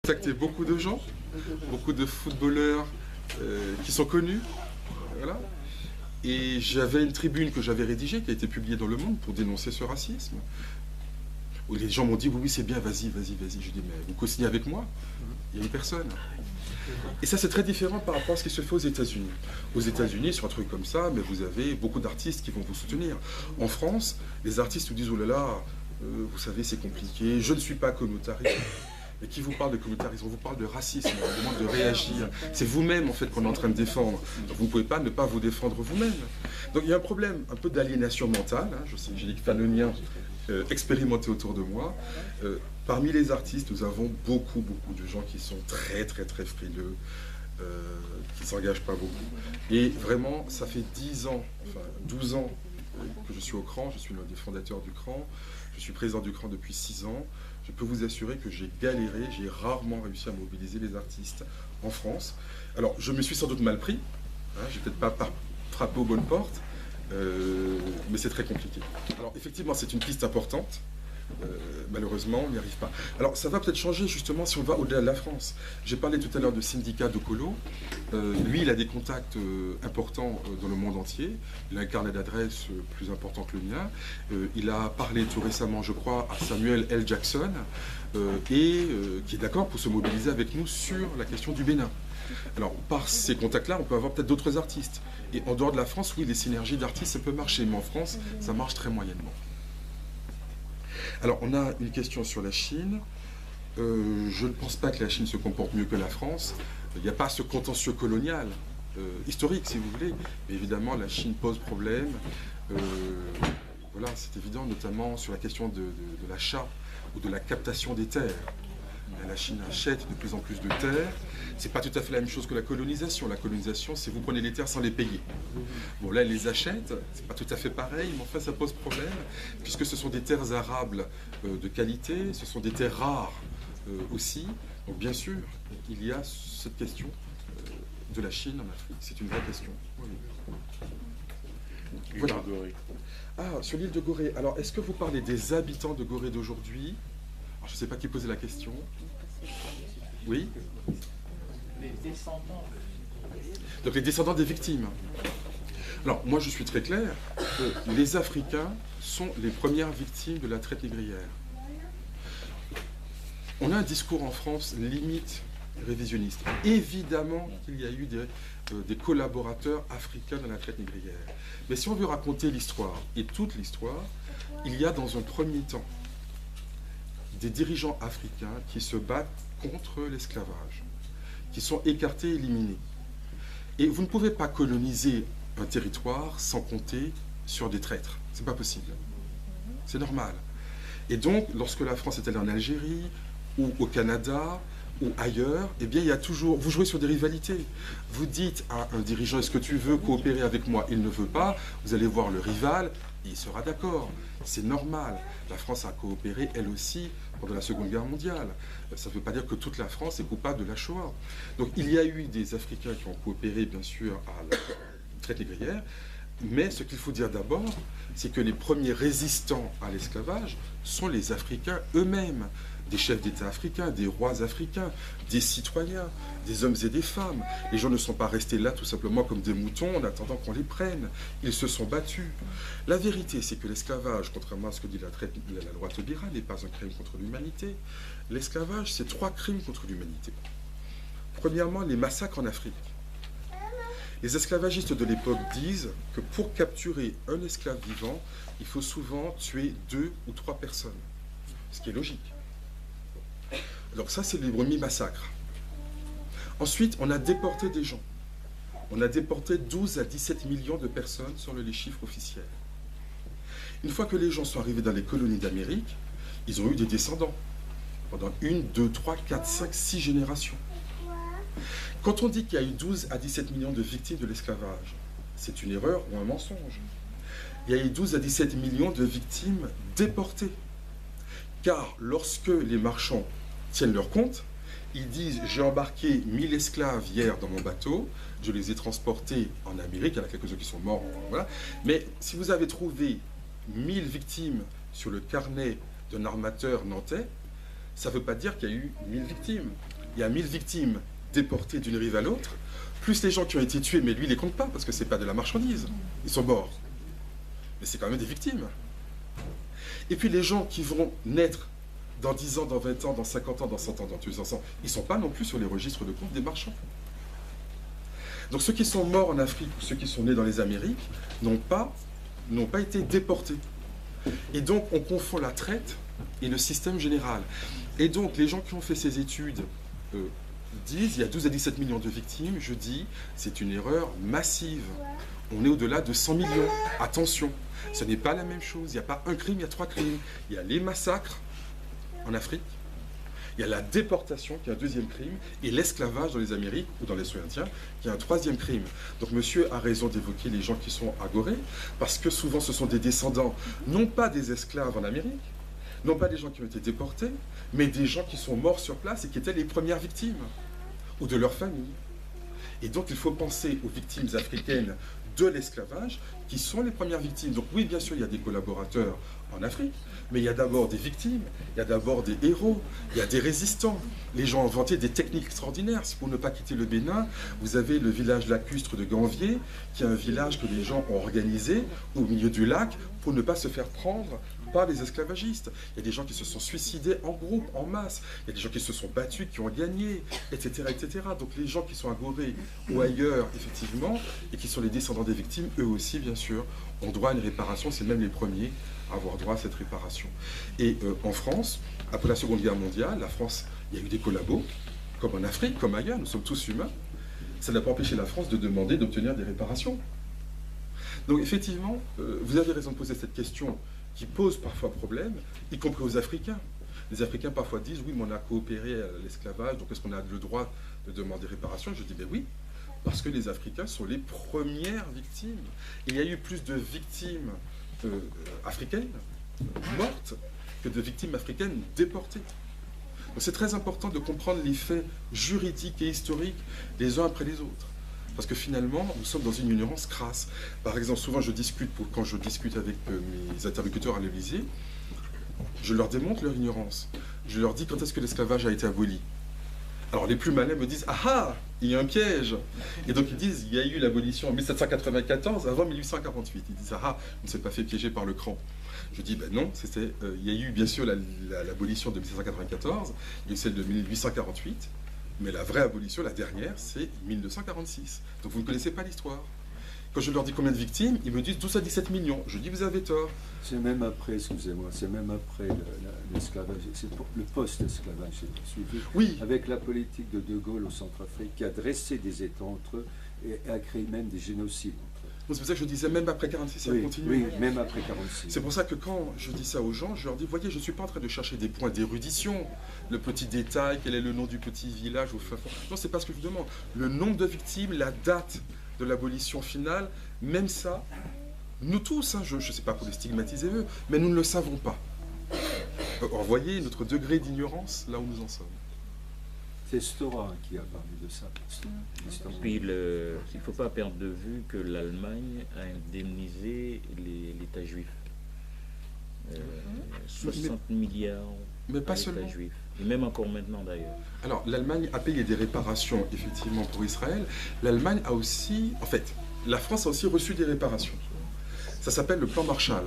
Contacté beaucoup de gens, beaucoup de footballeurs qui sont connus, voilà. Et j'avais une tribune que j'avais rédigée, qui a été publiée dans Le Monde pour dénoncer ce racisme. Où les gens m'ont dit, oui, oui, c'est bien, vas-y, vas-y, vas-y. Je dis, mais vous co-signez avec moi? Il y a une personne. Et ça, c'est très différent par rapport à ce qui se fait aux États-Unis. Aux États-Unis, sur un truc comme ça, mais vous avez beaucoup d'artistes qui vont vous soutenir. En France, les artistes vous disent, oh là là, vous savez, c'est compliqué, je ne suis pas communautariste. Mais qui vous parle de communautarisme? On vous parle de racisme, on vous demande de réagir. C'est vous-même, en fait, qu'on est en train de défendre. Donc vous ne pouvez pas ne pas vous défendre vous-même. Donc il y a un problème un peu d'aliénation mentale. Hein. Je sais que j'ai des fanoniens expérimentés autour de moi. Parmi les artistes, nous avons beaucoup de gens qui sont très frileux, qui ne s'engagent pas beaucoup. Et vraiment, ça fait 10 ans, enfin 12 ans que je suis au CRAN, je suis l'un des fondateurs du CRAN, je suis président du CRAN depuis 6 ans. Je peux vous assurer que j'ai galéré, j'ai rarement réussi à mobiliser les artistes en France. Alors, je me suis sans doute mal pris, hein, j'ai peut-être pas frappé aux bonnes portes, mais c'est très compliqué. Alors, effectivement, c'est une piste importante. Malheureusement, on n'y arrive pas. Alors, ça va peut-être changer justement si on va au-delà de la France. J'ai parlé tout à l'heure de syndicat de colo. Lui, il a des contacts importants dans le monde entier. Il a un carnet d'adresses plus important que le mien. Il a parlé tout récemment, je crois, à Samuel L. Jackson, qui est d'accord pour se mobiliser avec nous sur la question du Bénin. Alors, par ces contacts-là, on peut avoir peut-être d'autres artistes. Et en dehors de la France, oui, les synergies d'artistes, ça peut marcher. Mais en France, ça marche très moyennement. Alors, on a une question sur la Chine. Je ne pense pas que la Chine se comporte mieux que la France. Il n'y a pas ce contentieux colonial, historique si vous voulez, mais évidemment la Chine pose problème. Voilà, c'est évident, notamment sur la question de l'achat ou de la captation des terres. La Chine achète de plus en plus de terres. C'est pas tout à fait la même chose que la colonisation. La colonisation, c'est vous prenez les terres sans les payer. Bon, là, elle les achète, c'est pas tout à fait pareil, mais enfin, ça pose problème, puisque ce sont des terres arables de qualité, ce sont des terres rares aussi. Donc, bien sûr, il y a cette question de la Chine en Afrique. C'est une vraie question. Oui. Voilà. Ah, sur l'île de Gorée. Alors, est-ce que vous parlez des habitants de Gorée d'aujourd'hui? Alors, je ne sais pas qui posait la question. Oui? Les descendants. Donc les descendants des victimes. Alors moi je suis très clair, les Africains sont les premières victimes de la traite négrière. On a un discours en France limite révisionniste. Évidemment qu'il y a eu des collaborateurs africains dans la traite négrière. Mais si on veut raconter l'histoire, et toute l'histoire, il y a dans un premier temps des dirigeants africains qui se battent contre l'esclavage, qui sont écartés, éliminés. Et vous ne pouvez pas coloniser un territoire sans compter sur des traîtres. C'est pas possible. C'est normal. Et donc, lorsque la France est allée en Algérie, ou au Canada, ou ailleurs, eh bien, il y a toujours... Vous jouez sur des rivalités. Vous dites à un dirigeant, est-ce que tu veux coopérer avec moi? Il ne veut pas. Vous allez voir le rival, et il sera d'accord. C'est normal. La France a coopéré, elle aussi, pendant la Seconde Guerre mondiale. Ça ne veut pas dire que toute la France est coupable de la Shoah. Donc, il y a eu des Africains qui ont coopéré, bien sûr, à la traite négrière. Mais ce qu'il faut dire d'abord, c'est que les premiers résistants à l'esclavage sont les Africains eux-mêmes. Des chefs d'État africains, des rois africains, des citoyens, des hommes et des femmes. Les gens ne sont pas restés là tout simplement comme des moutons en attendant qu'on les prenne. Ils se sont battus. La vérité, c'est que l'esclavage, contrairement à ce que dit la loi Taubira, n'est pas un crime contre l'humanité. L'esclavage, c'est 3 crimes contre l'humanité. Premièrement, les massacres en Afrique. Les esclavagistes de l'époque disent que pour capturer un esclave vivant, il faut souvent tuer 2 ou 3 personnes. Ce qui est logique. Donc ça, c'est les premiers massacres. Ensuite, on a déporté des gens. On a déporté 12 à 17 millions de personnes selon les chiffres officiels. Une fois que les gens sont arrivés dans les colonies d'Amérique, ils ont eu des descendants. Pendant 1, 2, 3, 4, 5, 6 générations. Quand on dit qu'il y a eu 12 à 17 millions de victimes de l'esclavage, c'est une erreur ou un mensonge. Il y a eu 12 à 17 millions de victimes déportées. Car lorsque les marchands tiennent leur compte, ils disent « j'ai embarqué 1000 esclaves hier dans mon bateau, je les ai transportés en Amérique, il y en a quelques-uns qui sont morts, voilà. Mais si vous avez trouvé 1000 victimes sur le carnet d'un armateur nantais, ça ne veut pas dire qu'il y a eu 1000 victimes. il y a 1000 victimes déportées d'une rive à l'autre, plus les gens qui ont été tués, mais lui, il les compte pas, parce que c'est pas de la marchandise. Ils sont morts. Mais c'est quand même des victimes. Et puis les gens qui vont naître dans 10 ans, dans 20 ans, dans 50 ans, dans 100 ans, dans 200 ans, ils ne sont pas non plus sur les registres de compte des marchands. Donc ceux qui sont morts en Afrique, ou ceux qui sont nés dans les Amériques, n'ont pas été déportés. Et donc on confond la traite et le système général. Et donc les gens qui ont fait ces études disent il y a 12 à 17 millions de victimes. Je dis c'est une erreur massive. On est au-delà de 100 millions. Attention, ce n'est pas la même chose. Il n'y a pas un crime, il y a 3 crimes. Il y a les massacres en Afrique, il y a la déportation qui est un deuxième crime, et l'esclavage dans les Amériques ou dans les l'Océan Indien qui est un troisième crime. Donc monsieur a raison d'évoquer les gens qui sont agorés, parce que souvent ce sont des descendants, non pas des esclaves en Amérique, non pas des gens qui ont été déportés, mais des gens qui sont morts sur place et qui étaient les premières victimes, ou de leur famille. Et donc il faut penser aux victimes africaines de l'esclavage, qui sont les premières victimes. Donc oui, bien sûr, il y a des collaborateurs en Afrique, mais il y a d'abord des victimes, il y a d'abord des héros, il y a des résistants. Les gens ont inventé des techniques extraordinaires. Pour ne pas quitter le Bénin, vous avez le village lacustre de Ganvier, qui est un village que les gens ont organisé au milieu du lac pour ne pas se faire prendre par les esclavagistes. Il y a des gens qui se sont suicidés en groupe, en masse. Il y a des gens qui se sont battus, qui ont gagné, etc., etc. Donc les gens qui sont à Gorée ou ailleurs, effectivement, et qui sont les descendants des victimes, eux aussi, bien sûr, ont droit à une réparation. C'est même les premiers à avoir droit à cette réparation. Et en France, après la Seconde Guerre mondiale, la France, il y a eu des collabos, comme en Afrique, comme ailleurs, nous sommes tous humains. Ça n'a pas empêché la France de demander, d'obtenir des réparations. Donc effectivement, vous avez raison de poser cette question qui pose parfois problème, y compris aux Africains. Les Africains parfois disent, oui, mais on a coopéré à l'esclavage, donc est-ce qu'on a le droit de demander réparation? Je dis, ben oui, parce que les Africains sont les premières victimes. Il y a eu plus de victimes africaines mortes que de victimes africaines déportées. Donc c'est très important de comprendre les faits juridiques et historiques les uns après les autres. Parce que finalement, nous sommes dans une ignorance crasse. Par exemple, souvent quand je discute avec mes interlocuteurs à l'Élysée, je leur démontre leur ignorance. Je leur dis quand est-ce que l'esclavage a été aboli. Alors les plus malins me disent « Ah ah, il y a un piège !» Et donc ils disent « Il y a eu l'abolition en 1794, avant 1848. » Ils disent « Ah ah, on ne s'est pas fait piéger par le cran. » Je dis ben non, il y a eu bien sûr l'abolition de 1794, il y a eu celle de 1848, mais la vraie abolition, la dernière, c'est 1946. Donc vous ne connaissez pas l'histoire. Quand je leur dis combien de victimes, ils me disent 12 à 17 millions. Je dis vous avez tort. C'est même après, excusez-moi, c'est même après l'esclavage, c'est le post-esclavage, c'est suivi. Oui. Avec la politique de De Gaulle au Centrafrique, qui a dressé des États entre eux et a créé même des génocides entre eux. C'est pour ça que je disais même après 46, ça continue. Oui, même après 46. C'est pour ça que quand je dis ça aux gens, je leur dis, voyez, je ne suis pas en train de chercher des points d'érudition, le petit détail, quel est le nom du petit village au fin fond. Non, c'est pas ce que je demande. Le nombre de victimes, la date de l'abolition finale, même ça, nous tous, hein, je ne sais pas pour les stigmatiser eux, mais nous ne le savons pas. Alors, voyez notre degré d'ignorance là où nous en sommes. C'est Stora qui a parlé de ça. Puis il ne faut pas perdre de vue que l'Allemagne a indemnisé l'État juif. 60 milliards mais pas à l'État seulement. juif. Et même encore maintenant d'ailleurs. Alors l'Allemagne a payé des réparations effectivement pour Israël. L'Allemagne a aussi, en fait, la France a aussi reçu des réparations. Ça s'appelle le plan Marshall.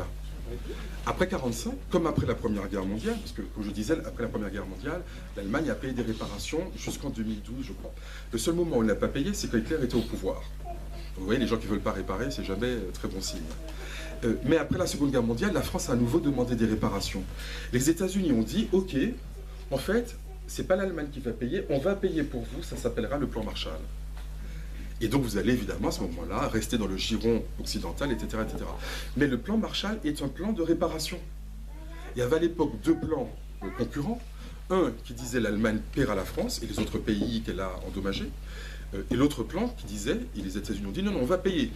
Après 1945, comme après la Première Guerre mondiale, parce que, comme je disais, après la Première Guerre mondiale, l'Allemagne a payé des réparations jusqu'en 2012, je crois. Le seul moment où elle n'a pas payé, c'est quand Hitler était au pouvoir. Vous voyez, les gens qui ne veulent pas réparer, c'est jamais très bon signe. Mais après la Seconde Guerre mondiale, la France a à nouveau demandé des réparations. Les États-Unis ont dit, OK, en fait, c'est pas l'Allemagne qui va payer, on va payer pour vous, ça s'appellera le plan Marshall. Et donc vous allez évidemment à ce moment-là rester dans le giron occidental, etc., etc. Mais le plan Marshall est un plan de réparation. Il y avait à l'époque deux plans concurrents. Un qui disait l'Allemagne paiera la France et les autres pays qu'elle a endommagés. Et l'autre plan qui disait, et les États-Unis ont dit non, non, on va payer.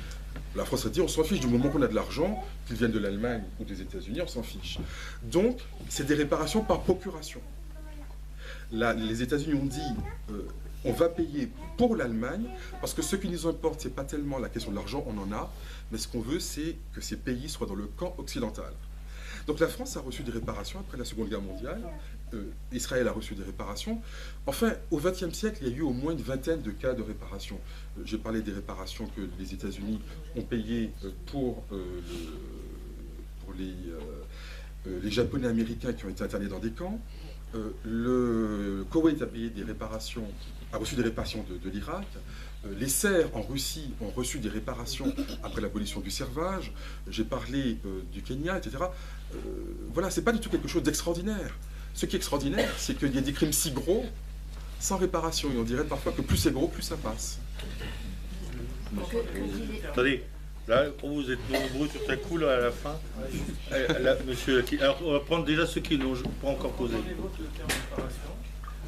La France a dit on s'en fiche du moment qu'on a de l'argent, qu'il vienne de l'Allemagne ou des États-Unis, on s'en fiche. Donc c'est des réparations par procuration. Là, les États-Unis ont dit on va payer pour l'Allemagne, parce que ce qui nous importe, ce n'est pas tellement la question de l'argent, on en a, mais ce qu'on veut, c'est que ces pays soient dans le camp occidental. Donc la France a reçu des réparations après la Seconde Guerre mondiale, Israël a reçu des réparations. Enfin, au XXe siècle, il y a eu au moins une vingtaine de cas de réparation. J'ai parlé des réparations que les États-Unis ont payées pour les Japonais américains qui ont été internés dans des camps. Le Koweït a payé des réparations, a reçu des réparations de l'Irak. Les Serfs en Russie ont reçu des réparations après l'abolition du servage. J'ai parlé du Kenya, etc. Voilà, c'est pas du tout quelque chose d'extraordinaire. Ce qui est extraordinaire, c'est qu'il y a des crimes si gros, sans réparation. Et on dirait parfois que plus c'est gros, plus ça passe. Attendez, là, vous êtes nombreux sur ta coule à la fin. Là, monsieur, alors, on va prendre déjà ceux qui n'ont pas encore posé.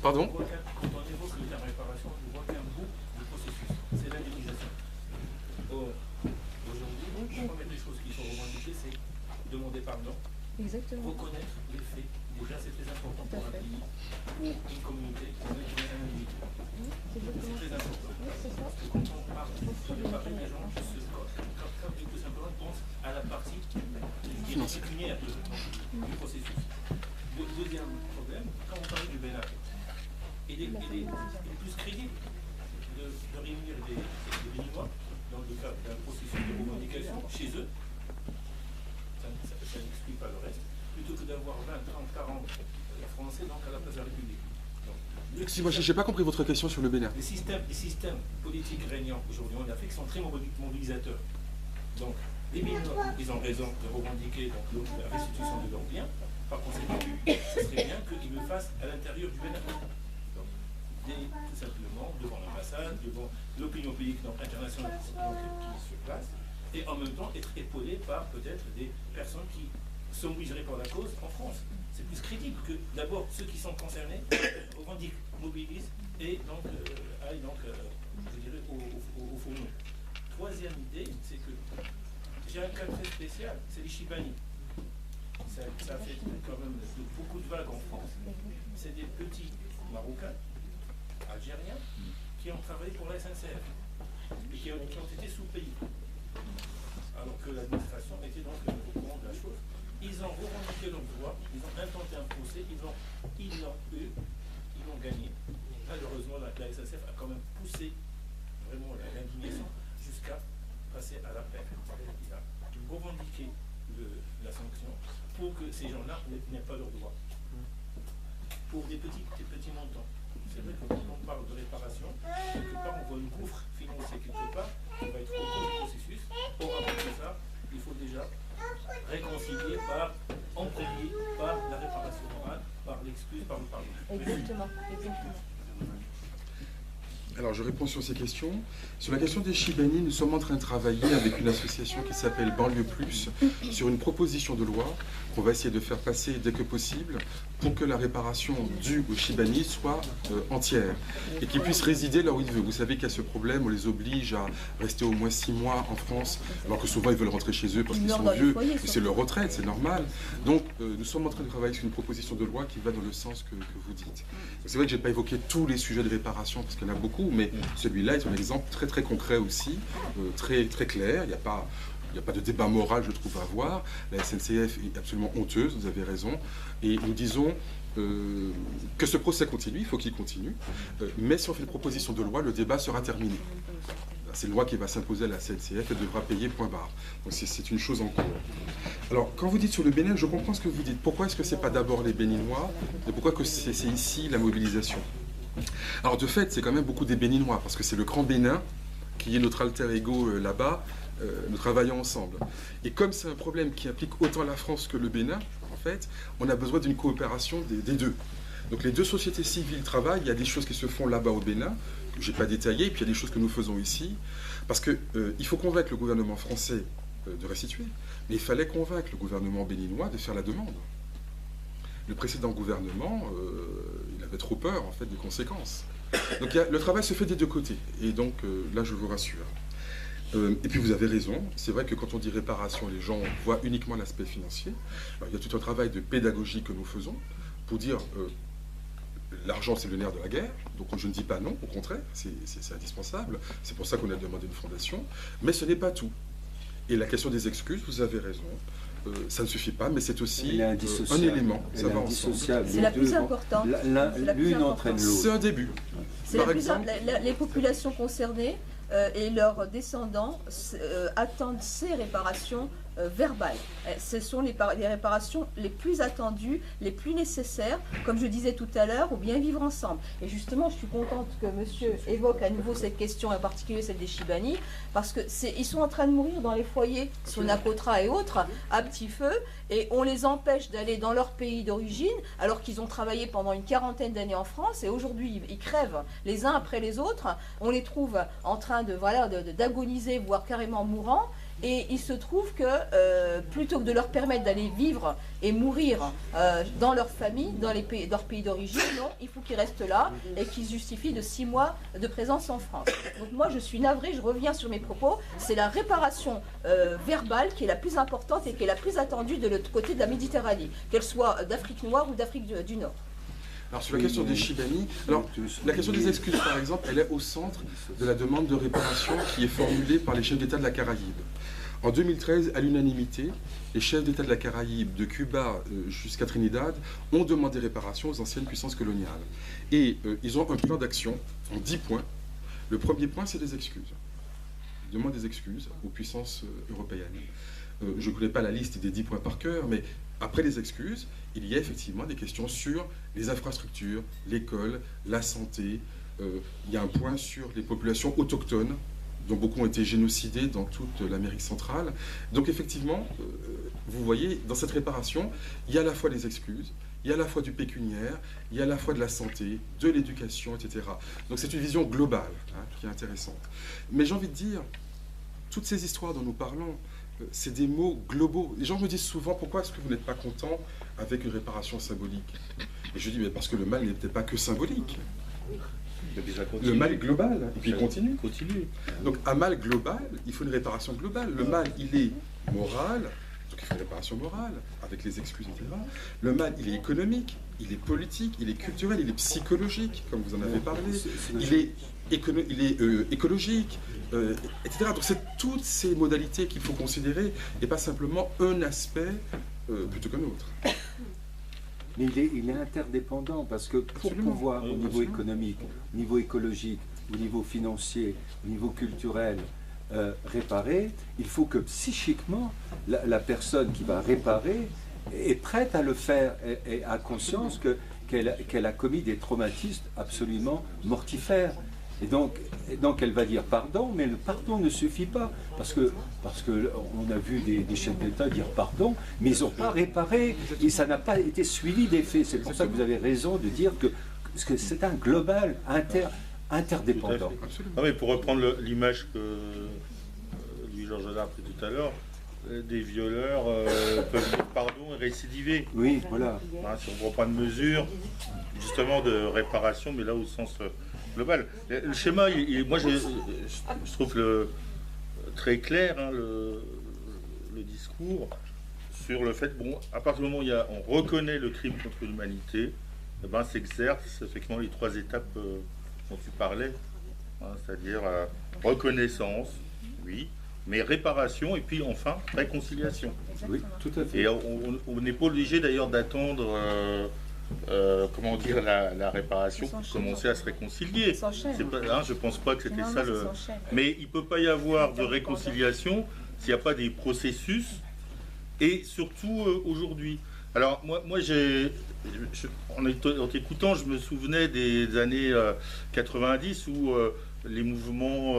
Pardon ? Quand on évoque le terme réparation, je vois qu'un bout du processus, c'est l'indemnisation. Or, aujourd'hui, je crois que des choses qui sont revendiquées, c'est demander pardon, reconnaître les faits. Déjà, c'est très important pour un pays, pour une communauté, pour un individu. C'est très important. Parce que quand on parle de réparer les gens, tout simplement, on pense à la partie pécuniaire du processus. Le deuxième problème, quand on parle du Bénin, il est plus crédible de réunir des Béninois dans le cadre d'un processus de revendication chez eux, ça n'exclut pas le reste, plutôt que d'avoir 20, 30, 40 Français donc à la place de la République. Excusez-moi, je n'ai pas compris votre question sur le Bénin. Les systèmes politiques régnants aujourd'hui en Afrique sont très mobilisateurs. Donc, les Béninois, ils ont raison de revendiquer donc, la restitution de leurs biens. Par conséquent, ce serait bien qu'ils le fassent à l'intérieur du Bénin. Tout simplement devant l'ambassade, devant l'opinion publique internationale qui est sur place, et en même temps être épaulé par peut-être des personnes qui s'obligeraient pour la cause en France. C'est plus crédible que d'abord ceux qui sont concernés revendiquent, mobilisent et donc aillent donc, je dirais, au fourneau. Troisième idée, c'est que j'ai un cas très spécial, c'est les Chibani. Ça fait quand même beaucoup de vagues en France. C'est des petits Marocains, Algériens, qui ont travaillé pour la SNCF et qui ont été sous-payés. Alors que l'administration était donc au courant de la chose. Ils ont revendiqué leurs droits, ils ont intenté un procès, ils l'ont gagné. Malheureusement, la SNCF a quand même poussé vraiment l'indignation jusqu'à passer à la peine. Il a revendiqué la sanction pour que ces gens-là n'aient pas leurs droits. Pour des petits montants. C'est vrai que quand on parle de réparation, quelque part on voit une gouffre financier quelque part, on va être au bout du processus. Pour avoir ça, il faut déjà réconcilier en premier par la réparation morale, par l'excuse, par le pardon. Exactement. Alors, je réponds sur ces questions. Sur la question des Chibani, nous sommes en train de travailler avec une association qui s'appelle Banlieue Plus sur une proposition de loi qu'on va essayer de faire passer dès que possible pour que la réparation due aux Chibani soit entière et qu'ils puissent résider là où ils veulent. Vous savez qu'il y a ce problème, on les oblige à rester au moins 6 mois en France, alors que souvent ils veulent rentrer chez eux parce qu'ils sont vieux, et c'est leur retraite, c'est normal. Donc, nous sommes en train de travailler sur une proposition de loi qui va dans le sens que vous dites. C'est vrai que je n'ai pas évoqué tous les sujets de réparation parce qu'il y en a beaucoup, mais celui-là est un exemple très très concret aussi, très très clair. Il n'y a pas de débat moral, je trouve, à avoir. La SNCF est absolument honteuse, vous avez raison. Et nous disons que ce procès continue, il faut qu'il continue. Mais si on fait une proposition de loi, le débat sera terminé. C'est une loi qui va s'imposer à la SNCF et devra payer point barre. Donc c'est une chose en cours. Alors, quand vous dites sur le Bénin, je comprends ce que vous dites. Pourquoi est-ce que ce n'est pas d'abord les Béninois et pourquoi que c'est ici la mobilisation? Alors, de fait, c'est quand même beaucoup des Béninois, parce que c'est le Grand Bénin qui est notre alter ego là-bas. Nous travaillons ensemble. Et comme c'est un problème qui implique autant la France que le Bénin, en fait, on a besoin d'une coopération des deux. Donc les deux sociétés civiles travaillent, il y a des choses qui se font là-bas au Bénin, que je n'ai pas détaillées, et puis il y a des choses que nous faisons ici, parce qu'il faut convaincre le gouvernement français de restituer, mais il fallait convaincre le gouvernement béninois de faire la demande. Le précédent gouvernement, il avait trop peur, en fait, des conséquences. Donc le travail se fait des deux côtés, et donc là, je vous rassure. Et puis vous avez raison, c'est vrai que quand on dit réparation, les gens voient uniquement l'aspect financier. Alors, il y a tout un travail de pédagogie que nous faisons pour dire l'argent c'est le nerf de la guerre, donc je ne dis pas non, au contraire, c'est indispensable, c'est pour ça qu'on a demandé une fondation, mais ce n'est pas tout. Et la question des excuses, vous avez raison, ça ne suffit pas, mais c'est aussi Elle est un indissociable. élément. Elle Ça est va ensemble. indissociable. C'est Les la deux plus vont- importante. l'un- C'est la plus L'une importante. entraîne C'est l'autre. un début. C'est Par la plus exemple, les populations concernées et leurs descendants attendent ces réparations verbales. Ce sont les réparations les plus attendues, les plus nécessaires, comme je disais tout à l'heure, ou bien vivre ensemble. Et justement, je suis contente que monsieur évoque à nouveau cette question, en particulier celle des Chibani, parce que ils sont en train de mourir dans les foyers, Sonacotra et autres, à petit feu, et on les empêche d'aller dans leur pays d'origine, alors qu'ils ont travaillé pendant une quarantaine d'années en France, et aujourd'hui ils crèvent les uns après les autres. On les trouve en train d'agoniser, voire carrément mourants. Et il se trouve que plutôt que de leur permettre d'aller vivre et mourir dans leur famille, dans leur pays d'origine, non, il faut qu'ils restent là et qu'ils justifient de 6 mois de présence en France. Donc moi je suis navrée, je reviens sur mes propos, c'est la réparation verbale qui est la plus importante et qui est la plus attendue de l'autre côté de la Méditerranée, qu'elle soit d'Afrique noire ou d'Afrique du Nord. alors sur la question des Chibani, alors la question des excuses par exemple, elle est au centre de la demande de réparation qui est formulée par les chefs d'État de la Caraïbe. En 2013, à l'unanimité, les chefs d'État de la Caraïbe, de Cuba jusqu'à Trinidad, ont demandé réparation aux anciennes puissances coloniales. Et ils ont un plan d'action en 10 points. Le premier point, c'est des excuses. Ils demandent des excuses aux puissances européennes. Je ne connais pas la liste des 10 points par cœur, mais après les excuses, il y a effectivement des questions sur les infrastructures, l'école, la santé. Il y a un point sur les populations autochtones, dont beaucoup ont été génocidés dans toute l'Amérique centrale. Donc effectivement, vous voyez, dans cette réparation, il y a à la fois des excuses, il y a à la fois du pécuniaire, il y a à la fois de la santé, de l'éducation, etc. Donc c'est une vision globale qui est intéressante. Mais j'ai envie de dire, toutes ces histoires dont nous parlons, c'est des mots globaux. Les gens me disent souvent, pourquoi est-ce que vous n'êtes pas content avec une réparation symbolique? Et je dis, mais parce que le mal n'est peut-être pas que symbolique. Le mal est global, et puis il continue. Donc un mal global, il faut une réparation globale. Le mal, il est moral, donc il faut une réparation morale, avec les excuses, etc. Le mal, il est économique, il est politique, il est culturel, il est psychologique, comme vous en avez parlé. Il est écologique, etc. Donc c'est toutes ces modalités qu'il faut considérer, et pas simplement un aspect plutôt qu'un autre. Mais il est interdépendant parce que pour Absolument. pouvoir, au niveau Absolument. économique, au niveau écologique, au niveau financier, au niveau culturel, réparer, il faut que psychiquement, la personne qui va réparer est prête à le faire et a conscience qu'elle a commis des traumatismes absolument mortifères. Et donc elle va dire pardon, mais le pardon ne suffit pas, parce que on a vu des chefs d'État dire pardon, mais ils n'ont pas réparé, et ça n'a pas été suivi des faits. C'est pour ça que vous avez raison de dire que c'est un global interdépendant. Absolument. Ah, mais pour reprendre l'image que Louis-Georges Renard a pris tout à l'heure, des violeurs peuvent dire pardon et récidiver. Oui, voilà. Hein, si on ne prend pas de mesures, justement, de réparation, mais là au sens global. Le schéma, moi je trouve très clair le discours sur le fait, bon, à partir du moment où on reconnaît le crime contre l'humanité, eh ben, s'exercent effectivement les 3 étapes dont tu parlais, hein, c'est-à-dire reconnaissance, oui, mais réparation et puis enfin réconciliation. Oui, tout à fait. Et on n'est pas obligé d'ailleurs d'attendre comment dire la réparation pour commencer à se réconcilier. C'est pas, hein, je pense pas que c'était ça le. Mais il peut pas y avoir de réconciliation s'il n'y a pas des processus et surtout aujourd'hui. Alors moi en t'écoutant, je me souvenais des années 90 où les mouvements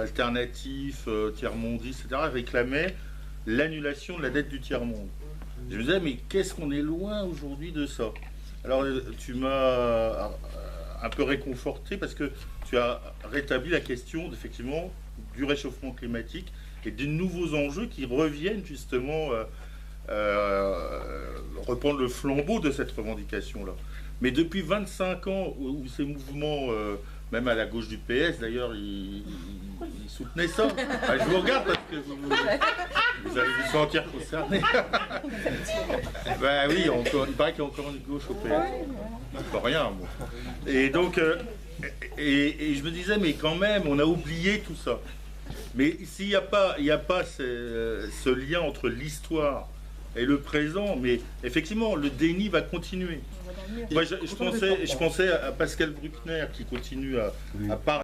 alternatifs, tiers-mondistes, etc. réclamaient l'annulation de la dette du tiers-monde. Je me disais, mais qu'est-ce qu'on est loin aujourd'hui de ça? Alors, tu m'as un peu réconforté parce que tu as rétabli la question, effectivement, du réchauffement climatique et des nouveaux enjeux qui reviennent justement reprendre le flambeau de cette revendication-là. Mais depuis 25 ans, où ces mouvements, même à la gauche du PS, d'ailleurs, ils soutenaient ça. Ah, je vous regarde parce que vous allez vous sentir concerné. Ben oui, il paraît qu'il y a encore une gauche au PS. C'est pas rien, moi. Et donc, et je me disais, mais quand même, on a oublié tout ça. Mais s'il n'y a pas ce lien entre l'histoire et le présent, mais effectivement, le déni va continuer. On va dans le mur. Moi, je pensais à Pascal Bruckner qui continue à parler.